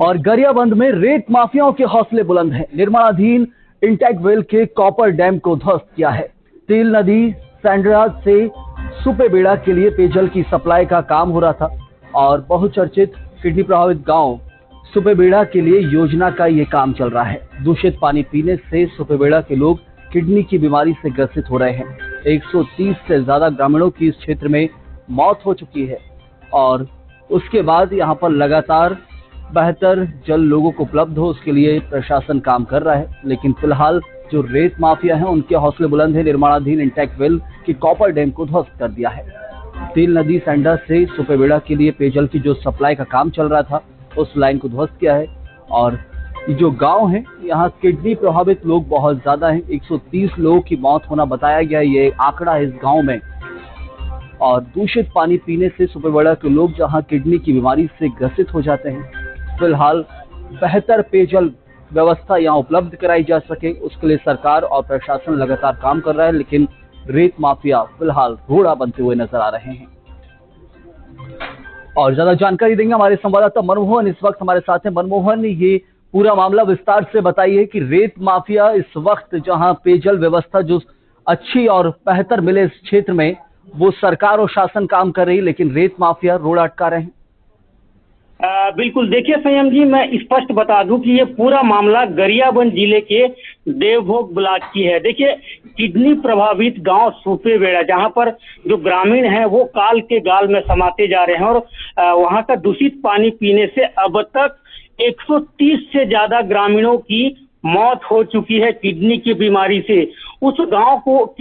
और गरियाबंद में रेत माफियाओं के हौसले बुलंद हैं। निर्माणाधीन इंटेक वेल के कॉपर डैम को ध्वस्त किया है। तेल नदी सैंड्राज से सुपेबेड़ा के लिए पेयजल की सप्लाई का काम हो रहा था और बहुचर्चित किडनी प्रभावित गांव सुपेबेड़ा के लिए योजना का ये काम चल रहा है। दूषित पानी पीने से सुपेबेड़ा के लोग किडनी की बीमारी से ग्रसित हो रहे हैं। 130 से ज्यादा ग्रामीणों की इस क्षेत्र में मौत हो चुकी है और उसके बाद यहाँ पर लगातार बेहतर जल लोगों को उपलब्ध हो उसके लिए प्रशासन काम कर रहा है। लेकिन फिलहाल जो रेत माफिया हैं उनके हौसले बुलंद है। निर्माणाधीन इंटेक वेल की कॉपर डैम को ध्वस्त कर दिया है। तेल नदी सैंडा से सुपेबेड़ा के लिए पेयजल की जो सप्लाई का काम चल रहा था उस लाइन को ध्वस्त किया है और जो गांव है यहाँ किडनी प्रभावित लोग बहुत ज्यादा हैं। 130 लोगों की मौत होना बताया गया, ये आंकड़ा है इस गांव में। और दूषित पानी पीने से सुपेबेड़ा के लोग जहां किडनी की बीमारी से ग्रसित हो जाते हैं। फिलहाल बेहतर पेयजल व्यवस्था यहाँ उपलब्ध कराई जा सके उसके लिए सरकार और प्रशासन लगातार काम कर रहा है, लेकिन रेत माफिया फिलहाल रोड़ा बनते हुए नजर आ रहे हैं। और ज्यादा जानकारी देंगे हमारे संवाददाता मनमोहन इस वक्त हमारे साथ हैं। मनमोहन, ये पूरा मामला विस्तार से बताइए कि रेत माफिया इस वक्त जहां पेयजल व्यवस्था जो अच्छी और बेहतर मिले इस क्षेत्र में वो सरकार और शासन काम कर रही, लेकिन रेत माफिया रोड अटका रहे हैं। बिल्कुल, देखिए संयम जी, मैं स्पष्ट बता दूं कि ये पूरा मामला गरियाबंद जिले के देवभोग ब्लॉक की है। देखिए, किडनी प्रभावित गांव सुपेबेड़ा, जहां पर जो ग्रामीण हैं वो काल के गाल में समाते जा रहे हैं और वहां का दूषित पानी पीने से अब तक 130 से ज्यादा ग्रामीणों की मौत हो चुकी है किडनी की बीमारी से। उस गांव को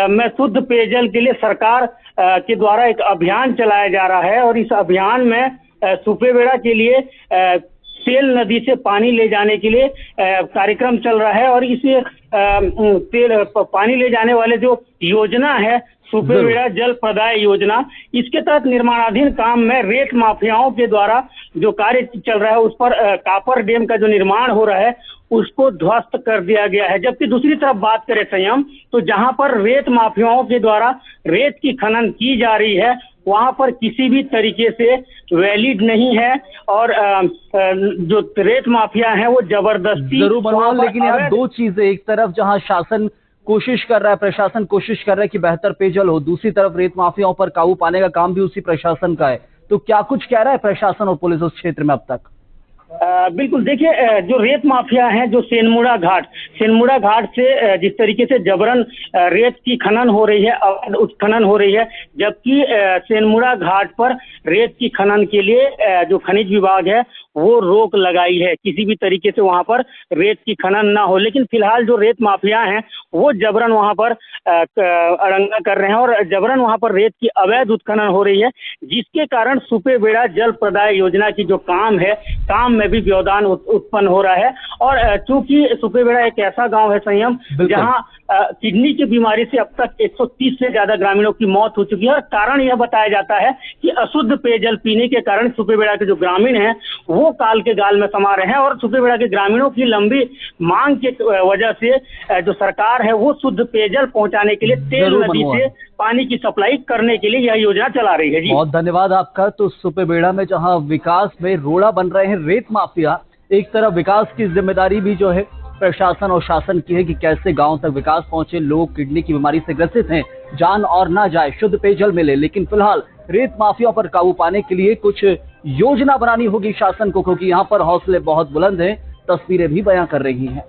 में शुद्ध पेयजल के लिए सरकार के द्वारा एक अभियान चलाया जा रहा है और इस अभियान में सुपेबेड़ा के लिए तेल नदी से पानी ले जाने के लिए कार्यक्रम चल रहा है और इस पानी ले जाने वाले जो योजना है सुपेबेड़ा जल प्रदाय योजना, इसके तहत निर्माणाधीन काम में रेत माफियाओं के द्वारा जो कार्य चल रहा है उस पर कॉपर डैम का जो निर्माण हो रहा है उसको ध्वस्त कर दिया गया है। जबकि दूसरी तरफ बात करें संयम, तो जहां पर रेत माफियाओं के द्वारा रेत की खनन की जा रही है वहां पर किसी भी तरीके से वैलिड नहीं है और जो रेत माफिया है वो जबरदस्ती जरूर बनवा। लेकिन यार दो चीजें, एक तरफ जहां शासन कोशिश कर रहा है, प्रशासन कोशिश कर रहा है कि बेहतर पेयजल हो, दूसरी तरफ रेत माफियाओं पर काबू पाने का काम भी उसी प्रशासन का है। तो क्या कुछ कह रहा है प्रशासन और पुलिस उस क्षेत्र में अब तक? बिल्कुल, देखिए, जो रेत माफिया हैं जो सेनमुड़ा घाट से जिस तरीके से जबरन रेत की खनन हो रही है, अवैध उत्खनन हो रही है, जबकि सेनमुड़ा घाट पर रेत की खनन के लिए जो खनिज विभाग है वो रोक लगाई है, किसी भी तरीके से वहां पर रेत की खनन ना हो। लेकिन फिलहाल जो रेत माफिया हैं वो जबरन वहां पर अड़ंगा कर रहे हैं और जबरन वहां पर रेत की अवैध उत्खनन हो रही है, जिसके कारण सुपेबेड़ा जल प्रदाय योजना की जो काम है, काम में भी व्यवधान उत्पन्न हो रहा है। और चूंकि सुपेबेड़ा एक ऐसा गांव है संयम जहां किडनी की बीमारी से अब तक 130 से ज्यादा ग्रामीणों की मौत हो चुकी है और कारण यह बताया जाता है कि अशुद्ध पेयजल पीने के कारण सुपेबेड़ा के जो ग्रामीण हैं वो काल के गाल में समा रहे हैं और सुपेबेड़ा के ग्रामीणों की लंबी मांग के वजह से जो सरकार है वो शुद्ध पेयजल पहुंचाने के लिए तेल नदी से पानी की सप्लाई करने के लिए यह योजना चला रही है। जी बहुत धन्यवाद आपका। तो सुपेबेड़ा में जहां विकास में रोड़ा बन रहे हैं रेत माफिया, एक तरफ विकास की जिम्मेदारी भी जो है प्रशासन और शासन की है कि कैसे गांव तक विकास पहुंचे, लोग किडनी की बीमारी से ग्रसित हैं, जान और ना जाए, शुद्ध पेयजल मिले। लेकिन फिलहाल रेत माफिया पर काबू पाने के लिए कुछ योजना बनानी होगी शासन को, क्योंकि यहाँ पर हौसले बहुत बुलंद हैं, तस्वीरें भी बयां कर रही हैं।